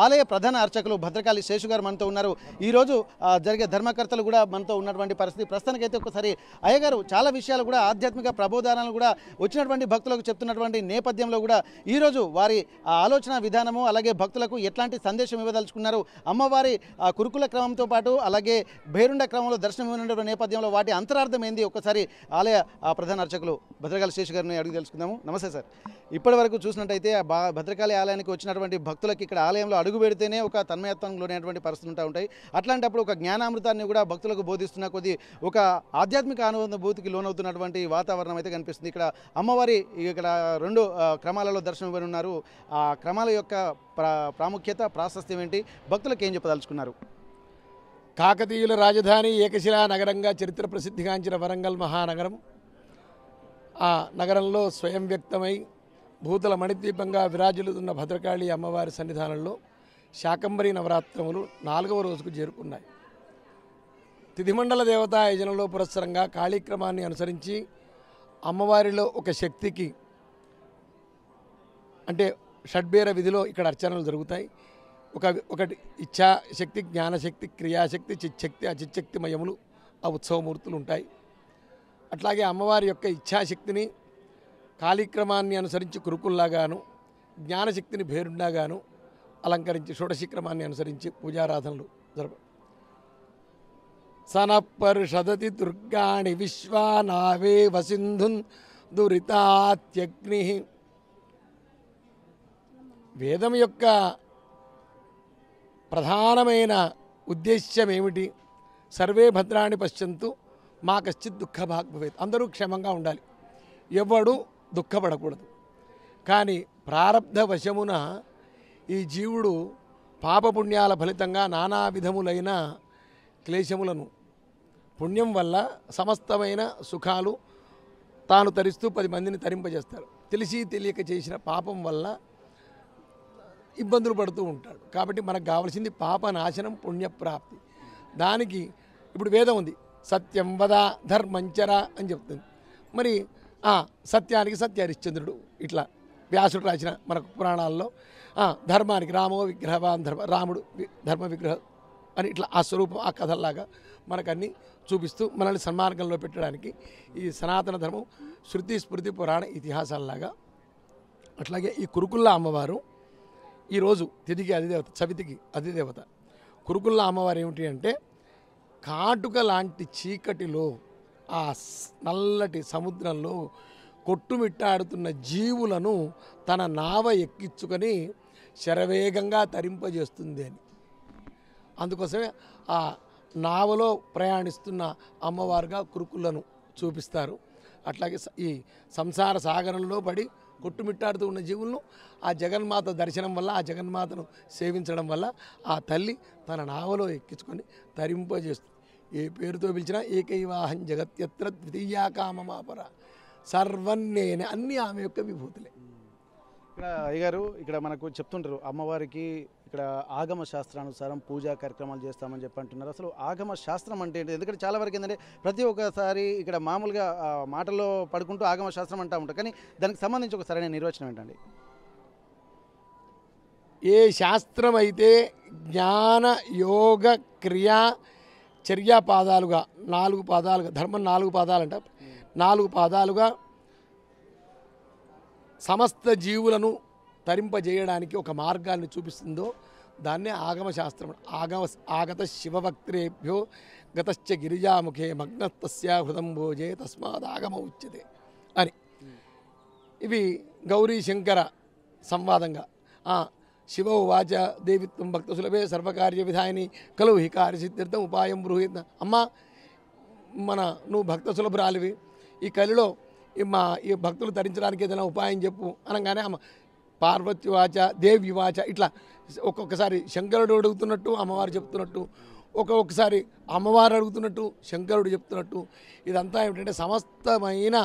ఆలయ ప్రధాన అర్చకులు భద్రకాళి శేషు గారు మనతో ఉన్నారు. ఈరోజు జరిగే ధర్మకర్తలు కూడా మనతో ఉన్నటువంటి పరిస్థితి. ప్రస్తుతానికైతే ఒకసారి అయ్యగారు చాలా విషయాలు కూడా ఆధ్యాత్మిక ప్రబోధానాలు కూడా వచ్చినటువంటి భక్తులకు చెప్తున్నటువంటి నేపథ్యంలో కూడా ఈరోజు వారి ఆలోచన విధానము అలాగే భక్తులకు ఎట్లాంటి సందేశం ఇవ్వదలుచుకున్నారు, అమ్మవారి కురుకుల క్రమంతో పాటు అలాగే భేరుండ క్రమంలో దర్శనం ఇవ్వనున్న నేపథ్యంలో వాటి అంతరార్థం ఏంది ఒకసారి ఆలయ ప్రధాన అర్చకులు భద్రకాళి శేషు గారిని అడిగి తెలుసుకుందాము. నమస్తే సార్. ఇప్పటి వరకు చూసినట్టయితే భద్రకాళి ఆలయానికి వచ్చినటువంటి భక్తులకి ఇక్కడ ఆలయంలో అడుగు పెడితేనే ఒక తన్మయత్వంలోనేటువంటి పరిస్థితులు ఉంటాయి. అట్లాంటప్పుడు ఒక జ్ఞానామృతాన్ని కూడా భక్తులకు బోధిస్తున్న కొద్దీ ఒక ఆధ్యాత్మిక అనుభూతికి లోనవుతున్నటువంటి వాతావరణం అయితే కనిపిస్తుంది. ఇక్కడ అమ్మవారి ఇక్కడ 2 క్రమాలలో దర్శనం ఇవ్వనున్నారు. ఆ క్రమాల యొక్క ప్రాముఖ్యత ప్రాశస్త్యం ఏంటి, భక్తులకు ఏం చెప్పదలుచుకున్నారు? కాకతీయుల రాజధాని ఏకశిలా నగరంగా చరిత్ర ప్రసిద్ధిగాంచిన వరంగల్ మహానగరం, ఆ నగరంలో స్వయం వ్యక్తమై భూతల మణిద్వీపంగా విరాజిల్లుతున్న భద్రకాళి అమ్మవారి సన్నిధానంలో శాకంబరి నవరాత్రములు 4వ రోజుకు చేరుకున్నాయి. తిథిమండల దేవతా యజనంలో పురస్సరంగా కాళీక్రమాన్ని అనుసరించి అమ్మవారిలో ఒక శక్తికి అంటే షడ్బేర విధిలో ఇక్కడ అర్చనలు జరుగుతాయి. ఒకటి ఇచ్ఛాశక్తి, జ్ఞానశక్తి, క్రియాశక్తి, చిచ్చక్తి, అచిచ్చక్తిమయములు ఆ ఉత్సవమూర్తులు ఉంటాయి. అట్లాగే అమ్మవారి యొక్క ఇచ్ఛాశక్తిని కాళీక్రమాన్ని అనుసరించి కురుకుల్లాగాను, జ్ఞానశక్తిని భేరుండాగాను అలంకరించి షోడశీక్రమాన్ని అనుసరించి పూజారాధనలు జరప. సనపర్షదతి దుర్గాణి విశ్వానావే వసింధున్ దురితాత్యగ్ని. వేదం యొక్క ప్రధానమైన ఉద్దేశ్యం ఏమిటి? సర్వే భద్రాణి పశ్యంతు మా కశ్చిత్ దుఃఖభాగ్ భవేత్. అందరూ క్షేమంగా ఉండాలి, ఎవడు దుఃఖపడకూడదు. కానీ ప్రారబ్ధ వశమున ఈ జీవుడు పాపపుణ్యాల ఫలితంగా నానా విధములైన క్లేశములను, పుణ్యం వల్ల సమస్తమైన సుఖాలు తాను తరిస్తూ 10 మందిని తరింపజేస్తాడు. తెలిసి తెలియక చేసిన పాపం వల్ల ఇబ్బందులు పడుతూ ఉంటాడు. కాబట్టి మనకు కావాల్సింది పాపనాశనం, పుణ్యప్రాప్తి. దానికి ఇప్పుడు వేదం ఉంది, సత్యం వద ధర్మంచర అని చెప్తుంది. మరి సత్యానికి సత్యహరిశ్చంద్రుడు, ఇట్లా వ్యాసుడు రాసిన మనకు పురాణాల్లో ధర్మానికి రామో విగ్రహవాన్ ధర్మ, రాముడు ధర్మ విగ్రహం అని ఇట్లా ఆ స్వరూపం ఆ కథల్లాగా మనకన్నీ చూపిస్తూ మనల్ని సన్మార్గంలో పెట్టడానికి ఈ సనాతన ధర్మం శృతి స్మృతి పురాణ ఇతిహాసాలలాగా. అట్లాగే ఈ కురుకుల్ల అమ్మవారు ఈరోజు తిథికి అధిదేవత, చవితికి అధిదేవత. కురుకుల్ల అమ్మవారు ఏమిటి అంటే కాటుక లాంటి చీకటిలో ఆ నల్లటి సముద్రంలో కొట్టుమిట్టాడుతున్న జీవులను తన నావ ఎక్కించుకొని శరవేగంగా తరింపజేస్తుంది అని. అందుకోసమే ఆ నావలో ప్రయాణిస్తున్న అమ్మవారుగా కురుకులను చూపిస్తారు. అట్లాగే ఈ సంసార సాగరంలో పడి కొట్టుమిట్టాడుతూ ఉన్న జీవులను ఆ జగన్మాత దర్శనం వల్ల, ఆ జగన్మాతను సేవించడం వల్ల ఆ తల్లి తన నావలో ఎక్కించుకొని తరింపజేస్తుంది. ఏ పేరుతో పిలిచినా ఏకైవాహం జగత్యత్ర ద్వితీయా కామమాపర సర్వన్నేనే, అన్నీ ఆమె యొక్క విభూతులే. ఇక్కడ అయ్యగారు ఇక్కడ మనకు చెప్తుంటారు అమ్మవారికి ఇక్కడ ఆగమ శాస్త్రానుసారం పూజా కార్యక్రమాలు చేస్తామని చెప్పి అంటున్నారు. అసలు ఆగమ శాస్త్రం అంటే ఏంటి? ఎందుకంటే చాలా వరకు ఏంటంటే ప్రతి ఒక్కసారి ఇక్కడ మామూలుగా మాటల్లో పడుకుంటూ ఆగమ శాస్త్రం అంటూ ఉంటారు, కానీ దానికి సంబంధించి ఒక సరైన నిర్వచనం ఏంటండి? ఏ శాస్త్రం అయితే జ్ఞాన యోగ క్రియా చర్యా పాదాలుగా 4 పాదాలుగా, ధర్మం 4 పాదాలంట, 4 పాదాలుగా సమస్త జీవులను తరింపజేయడానికి ఒక మార్గాన్ని చూపిస్తుందో దాన్నే ఆగమశాస్త్రం. ఆగత శివభక్త్రేభ్యో గతశ్చ గిరిజాముఖే మగ్నస్తస్యా హృదం భోజే తస్మాదాగమ ఉచ్యతే అని. ఇవి గౌరీ శంకర సంవాదంగా. శివ ఉవాచ దేవిత్వం భక్త సులభే సర్వకార్య విధాయిని కలు హి కార్యసిద్ధ్యర్థం ఉపాయం బ్రూహిత్. అమ్మ, నువ్వు భక్త సులభరాలివి, ఈ కలిలో ఈ భక్తులు తరించడానికి ఏదైనా ఉపాయం చెప్పు అనగానే అమ్మ పార్వత్యువాచ దేవ్యువాచ ఇట్లా ఒక్కొక్కసారి శంకరుడు అడుగుతున్నట్టు అమ్మవారు చెప్తున్నట్టు, ఒక్కొక్కసారి అమ్మవారు అడుగుతున్నట్టు శంకరుడు చెప్తున్నట్టు. ఇదంతా ఏమిటంటే సమస్తమైన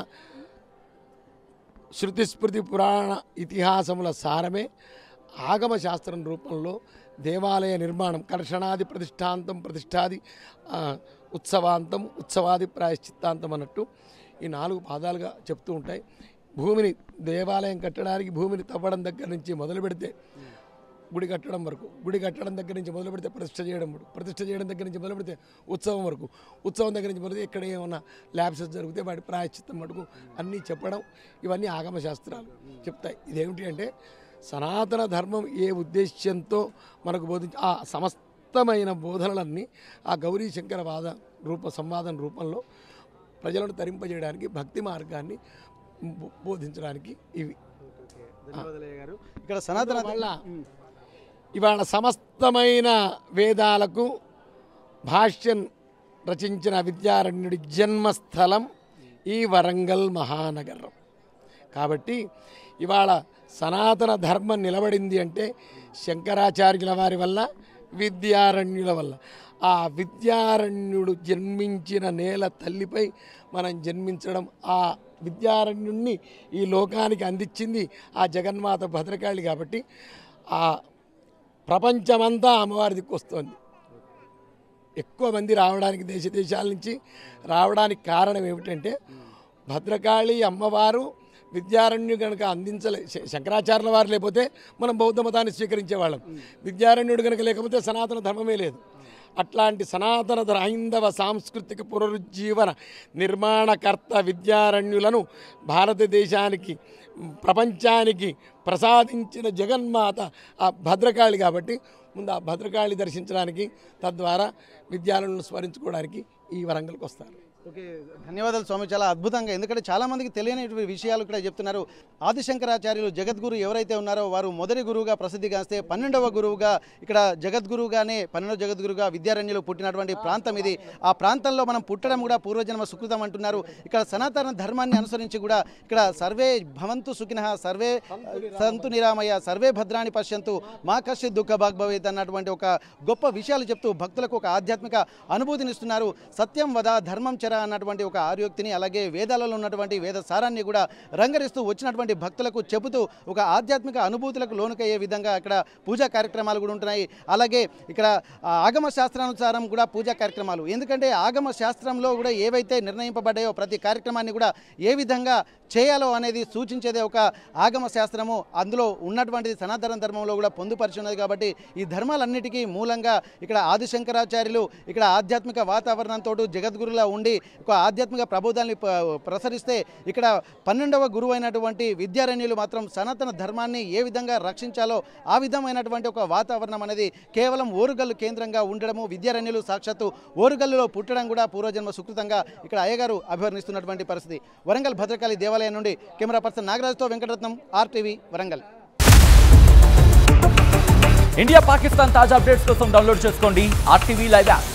శృతిస్మృతి పురాణ ఇతిహాసముల సారమే ఆగమ శాస్త్రం రూపంలో దేవాలయ నిర్మాణం. కర్షణాది ప్రతిష్టాంతం, ప్రతిష్టాది ఉత్సవాంతం, ఉత్సవాది ప్రాయశ్చిత్తాంతం అన్నట్టు ఈ 4 పాదాలుగా చెప్తూ ఉంటాయి. భూమిని, దేవాలయం కట్టడానికి భూమిని తవ్వడం దగ్గర నుంచి మొదలు పెడితే గుడి కట్టడం వరకు, గుడి కట్టడం దగ్గర నుంచి మొదలు పెడితే ప్రతిష్ఠ చేయడం వరకు, ప్రతిష్ఠ చేయడం దగ్గర నుంచి మొదలు పెడితే ఉత్సవం వరకు, ఉత్సవం దగ్గర నుంచి మొదలు ఎక్కడ ఏమన్నా ల్యాబ్సెస్ జరిగితే వాటి ప్రాయశ్చిత్తం మటుకు అన్నీ చెప్పడం, ఇవన్నీ ఆగమ శాస్త్రాలు చెప్తాయి. ఇదేమిటి అంటే సనాతన ధర్మం ఏ ఉద్దేశ్యంతో మనకు బోధించి ఆ సమస్తమైన బోధనలన్నీ ఆ గౌరీ శంకర సంవాదం రూపంలో ప్రజలను తరింపజేయడానికి, భక్తి మార్గాన్ని బోధించడానికి ఇవి. ఇక్కడ సనాతన వల్ల ఇవాళ సమస్తమైన వేదాలకు భాష్యం రచించిన విద్యారణ్యుడి జన్మస్థలం ఈ వరంగల్ మహానగరం. కాబట్టి ఇవాళ సనాతన ధర్మం నిలబడింది అంటే శంకరాచార్యుల వారి వల్ల, విద్యారణ్యుల వల్ల. ఆ విద్యారణ్యుడు జన్మించిన నేల తల్లిపై మనం జన్మించడం, ఆ విద్యారణ్యుణ్ణి ఈ లోకానికి అందించింది ఆ జగన్మాత భద్రకాళి. కాబట్టి ఆ ప్రపంచమంతా అమ్మవారి దిక్కు వస్తుంది. ఎక్కువ మంది రావడానికి దేశాల నుంచి రావడానికి కారణం ఏమిటంటే భద్రకాళి అమ్మవారు విద్యారణ్యుడు కనుక శంకరాచార్యుల వారు లేకపోతే మనం బౌద్ధ మతాన్ని స్వీకరించేవాళ్ళం. విద్యారణ్యుడు కనుక లేకపోతే సనాతన ధర్మమే లేదు. అట్లాంటి సనాతన హైందవ సాంస్కృతిక పునరుజ్జీవన నిర్మాణకర్త విద్యారణ్యులను భారతదేశానికి, ప్రపంచానికి ప్రసాదించిన జగన్మాత ఆ భద్రకాళి. కాబట్టి ముందు ఆ భద్రకాళి దర్శించడానికి, తద్వారా విద్యారణ్యులను స్మరించుకోవడానికి ఈ వరంగల్కి వస్తారు. ఓకే, ధన్యవాదాలు స్వామి. చాలా అద్భుతంగా, ఎందుకంటే చాలామందికి తెలియని విషయాలు ఇక్కడ చెప్తున్నారు. ఆదిశంకరాచార్యులు జగద్గురు ఎవరైతే ఉన్నారో వారు మొదటి గురువుగా ప్రసిద్ధిగాస్తే 12వ గురువుగా, ఇక్కడ జగద్గురువుగానే 12వ జగద్గురుగా విద్యారణ్యులు పుట్టినటువంటి ప్రాంతం ఇది. ఆ ప్రాంతంలో మనం పుట్టడం కూడా పూర్వజన్మ సుకృతం అంటున్నారు. ఇక్కడ సనాతన ధర్మాన్ని అనుసరించి కూడా ఇక్కడ సర్వే భవంతు సుఖినః, సర్వే సంతు నిరామయ, సర్వే భద్రాణి పశ్యంతు, మా కశ్చిత్ దుఃఖ భాగ్ భవేత్ అన్నటువంటి ఒక గొప్ప విషయాలు చెప్తూ భక్తులకు ఒక ఆధ్యాత్మిక అనుభూతినిస్తున్నారు. సత్యం వద ధర్మం చర అన్నటువంటి ఒక ఆర్యోక్తిని, అలాగే వేదాలలో ఉన్నటువంటి వేద సారాన్ని కూడా రంగరిస్తూ వచ్చినటువంటి భక్తులకు చెబుతూ ఒక ఆధ్యాత్మిక అనుభూతులకు లోనుకయ్యే విధంగా ఇక్కడ పూజా కార్యక్రమాలు కూడా ఉంటున్నాయి. అలాగే ఇక్కడ ఆగమ శాస్త్రానుసారం కూడా పూజా కార్యక్రమాలు, ఎందుకంటే ఆగమ శాస్త్రంలో కూడా ఏవైతే నిర్ణయింపబడ్డాయో ప్రతి కార్యక్రమాన్ని కూడా ఏ విధంగా చేయాలో అనేది సూచించేదే ఒక ఆగమ శాస్త్రము. అందులో ఉన్నటువంటిది సనాతన ధర్మంలో కూడా పొందుపరిచి ఉన్నది. కాబట్టి ఈ ధర్మాలన్నిటికీ మూలంగా ఇక్కడ ఆదిశంకరాచార్యులు ఇక్కడ ఆధ్యాత్మిక వాతావరణంతో జగద్గురులా ఉండి ఒక ఆధ్యాత్మిక ప్రబోధాన్ని ప్రసరిస్తే, ఇక్కడ 12వ గురువు అయినటువంటి విద్యారణ్యులు మాత్రం సనాతన ధర్మాన్ని ఏ విధంగా రక్షించాలో ఆ విధమైనటువంటి ఒక వాతావరణం అనేది కేవలం ఓరుగల్లు కేంద్రంగా ఉండడము, విద్యారణ్యులు సాక్షాత్తు ఓరుగల్లులో పుట్టడం కూడా పూర్వజన్మ సుకృతంగా ఇక్కడ అయ్యగారు అభివర్ణిస్తున్నటువంటి పరిస్థితి. వరంగల్ భద్రకాళి దేవాలయం నుండి కెమెరా పర్సన్ నాగరాజుతో వెంకటరత్నం, RTV వరంగల్. ఇండియా పాకిస్తాన్ తాజా అప్డేట్స్ కోసం డౌన్లోడ్ చేసుకోండి RTV లైవ్ యాప్.